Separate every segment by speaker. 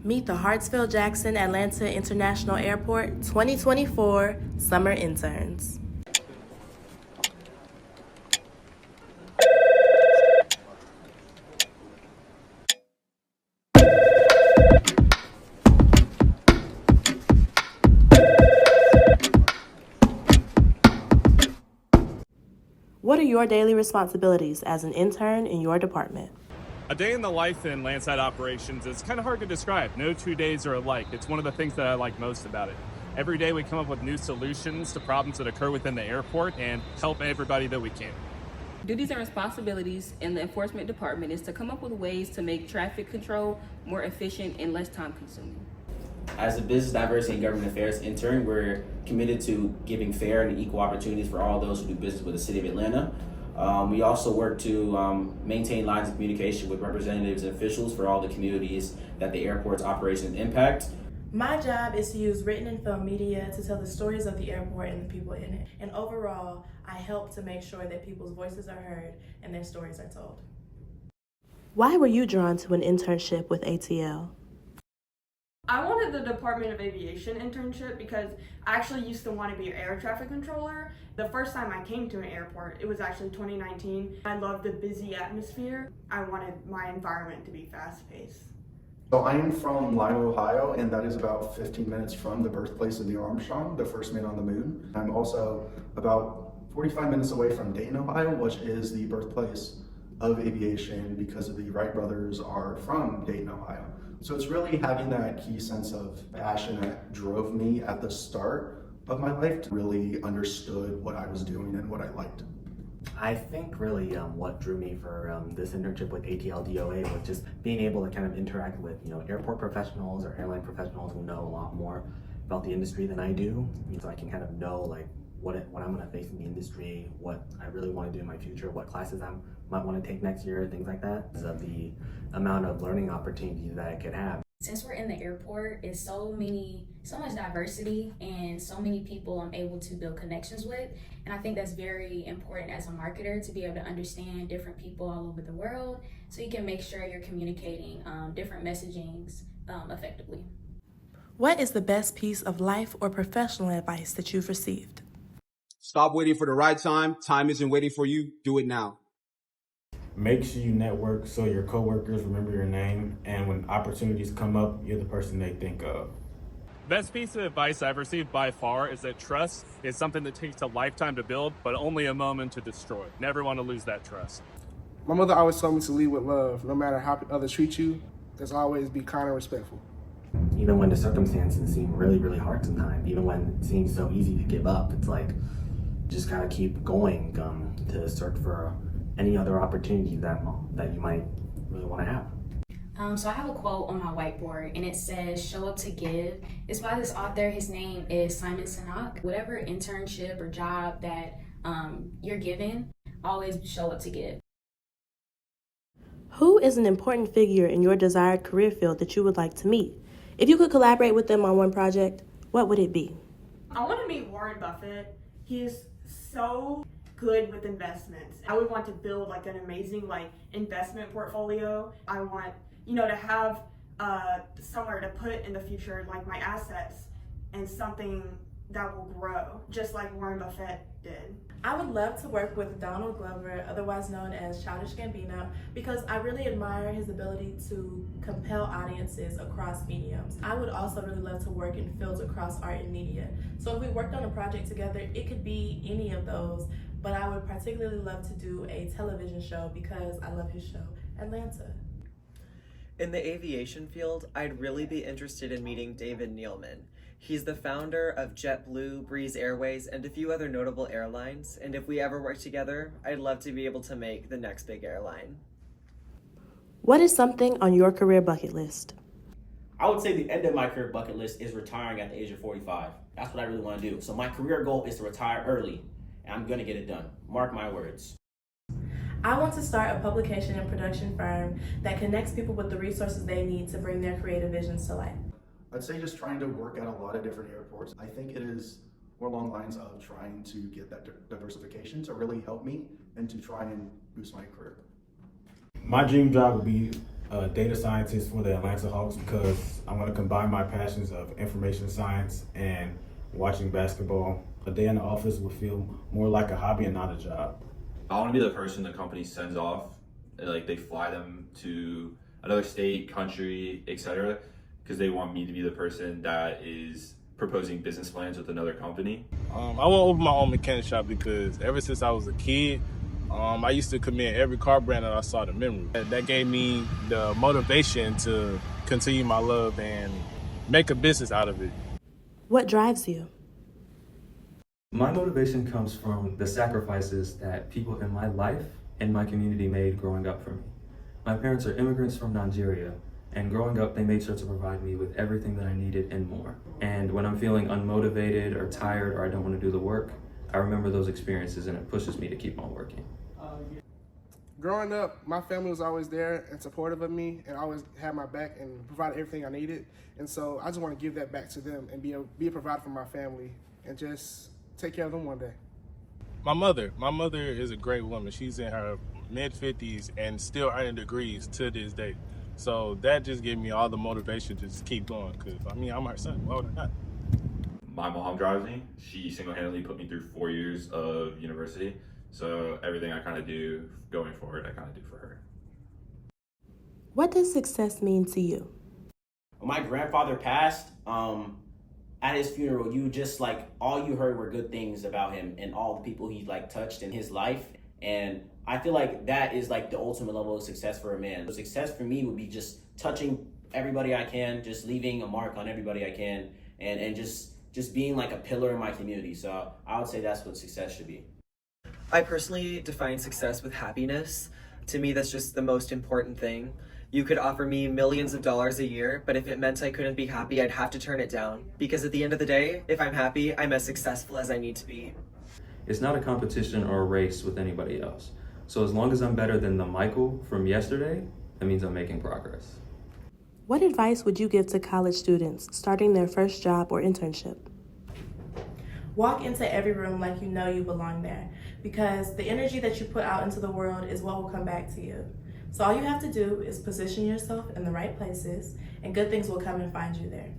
Speaker 1: Meet the Hartsfield-Jackson Atlanta International Airport 2024 Summer Interns. What are your daily responsibilities as an intern in your department?
Speaker 2: A day in the life in landside operations is kind of hard to describe. No 2 days are alike. It's one of the things that I like most about it. Every day we come up with new solutions to problems that occur within the airport and help everybody that we can.
Speaker 3: Duties and responsibilities in the enforcement department is to come up with ways to make traffic control more efficient and less time consuming.
Speaker 4: As a business diversity and government affairs intern, we're committed to giving fair and equal opportunities for all those who do business with the city of Atlanta. We also work to maintain lines of communication with representatives and officials for all the communities that the airport's operations impact.
Speaker 1: My job is to use written and film media to tell the stories of the airport and the people in it. And overall, I help to make sure that people's voices are heard and their stories are told. Why were you drawn to an internship with ATL?
Speaker 5: I wanted the Department of Aviation internship because I actually used to want to be an air traffic controller. The first time I came to an airport, it was actually 2019. I loved the busy atmosphere. I wanted my environment to be fast-paced.
Speaker 6: So I am from Lima, Ohio, and that is about 15 minutes from the birthplace of Neil Armstrong, the first man on the moon. I'm also about 45 minutes away from Dayton, Ohio, which is the birthplace of aviation because of the Wright brothers are from Dayton, Ohio. So it's really having that key sense of passion that drove me at the start of my life to really understood what I was doing and what I liked.
Speaker 7: I think really what drew me for this internship with ATL DOA was just being able to kind of interact with airport professionals or airline professionals who know a lot more about the industry than I do, so I can kind of know like what I'm going to face in the industry, what I really want to do in my future, what classes I might want to take next year, things like that. Because of the amount of learning opportunities that I could have.
Speaker 8: Since we're in the airport, it's so much diversity and so many people I'm able to build connections with. And I think that's very important as a marketer to be able to understand different people all over the world so you can make sure you're communicating different messagings effectively.
Speaker 1: What is the best piece of life or professional advice that you've received?
Speaker 9: Stop waiting for the right time. Time isn't waiting for you. Do it now.
Speaker 10: Make sure you network so your coworkers remember your name, and when opportunities come up, you're the person they think of.
Speaker 2: Best piece of advice I've received by far is that trust is something that takes a lifetime to build, but only a moment to destroy. Never want to lose that trust.
Speaker 11: My mother always told me to lead with love. No matter how others treat you, just always be kind and respectful.
Speaker 7: Even when the circumstances seem really, really hard sometimes, even when it seems so easy to give up, it's like just gotta keep going to search for any other opportunities that you might really want to have.
Speaker 8: So I have a quote on my whiteboard and it says, "Show up to give." It's by this author. His name is Simon Sinek. Whatever internship or job that you're given, always show up to give.
Speaker 1: Who is an important figure in your desired career field that you would like to meet? If you could collaborate with them on one project, what would it be?
Speaker 5: I want to meet Warren Buffett. He is so good with investments. I would want to build like an amazing investment portfolio. I want to have somewhere to put in the future like my assets and something that will grow just like Warren Buffett did.
Speaker 1: I would love to work with Donald Glover, otherwise known as Childish Gambino, because I really admire his ability to compel audiences across mediums. I would also really love to work in fields across art and media. So if we worked on a project together, it could be any of those, but I would particularly love to do a television show because I love his show, Atlanta.
Speaker 12: In the aviation field, I'd really be interested in meeting David Neeleman. He's the founder of JetBlue, Breeze Airways, and a few other notable airlines, and if we ever work together, I'd love to be able to make the next big airline.
Speaker 1: What is something on your career bucket list?
Speaker 4: I would say the end of my career bucket list is retiring at the age of 45. That's what I really want to do. So my career goal is to retire early, and I'm going to get it done. Mark my words.
Speaker 1: I want to start a publication and production firm that connects people with the resources they need to bring their creative visions to life.
Speaker 6: I'd say just trying to work at a lot of different airports. I think it is more along the lines of trying to get that diversification to really help me and to try and boost my career.
Speaker 10: My dream job would be data scientist for the Atlanta Hawks because I want to combine my passions of information science and watching basketball. A day in the office would feel more like a hobby and not a job.
Speaker 13: I want to be the person the company sends off, like they fly them to another state, country, etc., because they want me to be the person that is proposing business plans with another company.
Speaker 14: I want to open my own mechanic shop because ever since I was a kid, I used to commend every car brand that I saw the memory. That gave me the motivation to continue my love and make a business out of it.
Speaker 1: What drives you?
Speaker 15: My motivation comes from the sacrifices that people in my life and my community made growing up for me. My parents are immigrants from Nigeria, and growing up they made sure to provide me with everything that I needed and more. And when I'm feeling unmotivated or tired or I don't want to do the work, I remember those experiences and it pushes me to keep on working.
Speaker 11: Growing up, my family was always there and supportive of me and always had my back and provided everything I needed. And so I just want to give that back to them and be a provider for my family and just take care of them one day.
Speaker 14: My mother is a great woman. She's in her mid-50s and still earning degrees to this day. So that just gave me all the motivation to just keep going because, I'm her son. Why would I not?
Speaker 13: My mom drives me. She single-handedly put me through 4 years of university. So everything I kind of do going forward, I kind of do for her.
Speaker 1: What does success mean to you?
Speaker 4: When my grandfather passed, at his funeral, you just all you heard were good things about him and all the people he touched in his life. And I feel like that is the ultimate level of success for a man. So success for me would be just touching everybody I can, just leaving a mark on everybody I can, and just being a pillar in my community. So I would say that's what success should be.
Speaker 12: I personally define success with happiness. To me, that's just the most important thing. You could offer me millions of dollars a year, but if it meant I couldn't be happy, I'd have to turn it down. Because at the end of the day, if I'm happy, I'm as successful as I need to be.
Speaker 15: It's not a competition or a race with anybody else. So as long as I'm better than the Michael from yesterday, that means I'm making progress.
Speaker 1: What advice would you give to college students starting their first job or internship? Walk into every room like you know you belong there, because the energy that you put out into the world is what will come back to you. So all you have to do is position yourself in the right places, and good things will come and find you there.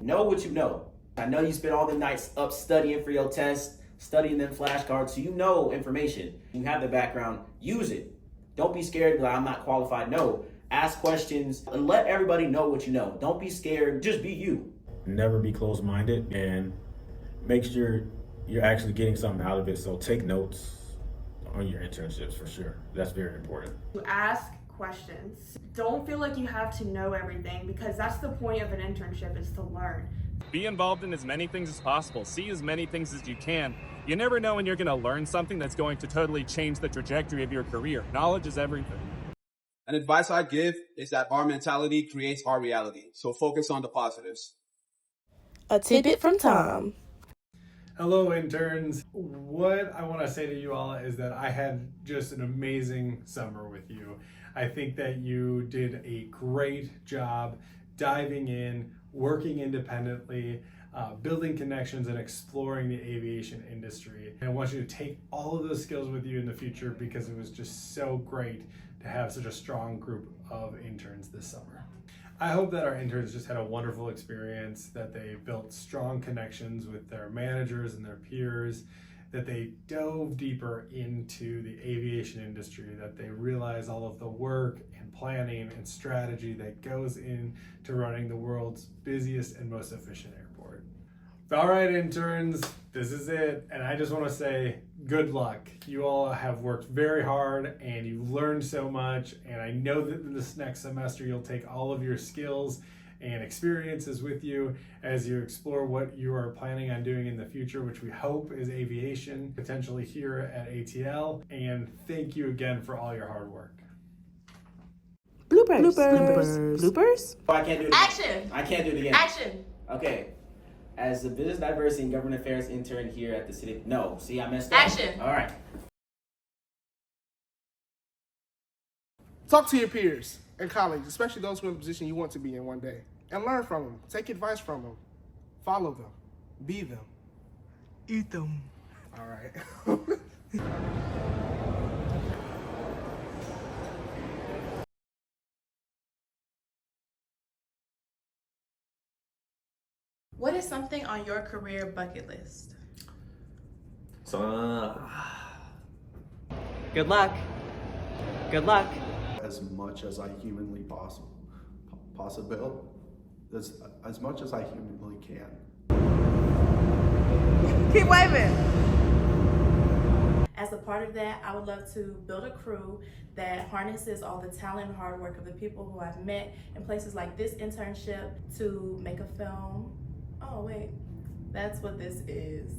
Speaker 4: Know what you know. I know you spent all the nights up studying for your test, studying them flashcards, so you know information. You have the background, use it. Don't be scared, I'm not qualified. No, ask questions and let everybody know what you know. Don't be scared, just be you.
Speaker 10: Never be closed-minded and make sure you're actually getting something out of it. So take notes on your internships for sure. That's very important.
Speaker 5: To ask questions. Don't feel like you have to know everything, because that's the point of an internship, is to learn.
Speaker 2: Be involved in as many things as possible. See as many things as you can. You never know when you're going to learn something that's going to totally change the trajectory of your career. Knowledge is everything.
Speaker 9: An advice I give is that our mentality creates our reality. So focus on the positives.
Speaker 1: A tidbit from Tom.
Speaker 16: Hello, interns. What I want to say to you all is that I had just an amazing summer with you. I think that you did a great job diving in, working independently, building connections, and exploring the aviation industry. And I want you to take all of those skills with you in the future, because it was just so great to have such a strong group of interns this summer. I hope that our interns just had a wonderful experience, that they built strong connections with their managers and their peers, that they dove deeper into the aviation industry, that they realize all of the work and planning and strategy that goes into running the world's busiest and most efficient airport. All right, interns, this is it. And I just want to say good luck. You all have worked very hard and you've learned so much. And I know that this next semester you'll take all of your skills and experiences with you as you explore what you are planning on doing in the future, which we hope is aviation, potentially here at ATL. And thank you again for all your hard work.
Speaker 1: Bloopers.
Speaker 4: Oh, I can't do it again.
Speaker 1: Action.
Speaker 4: I can't do it again.
Speaker 1: Action.
Speaker 4: Okay. As the business diversity and government affairs intern here at the city. No, see, I messed up.
Speaker 1: Action.
Speaker 4: All right.
Speaker 11: Talk to your peers in college, especially those who are in a position you want to be in one day, and learn from them. Take advice from them. Follow them. Be them. Eat them. All right.
Speaker 1: What is something on your career bucket list?
Speaker 12: So, good luck. Good luck.
Speaker 6: As much as I humanly possible, as much as I humanly can.
Speaker 1: Keep waving. As a part of that, I would love to build a crew that harnesses all the talent and hard work of the people who I've met in places like this internship to make a film. Oh wait, that's what this is.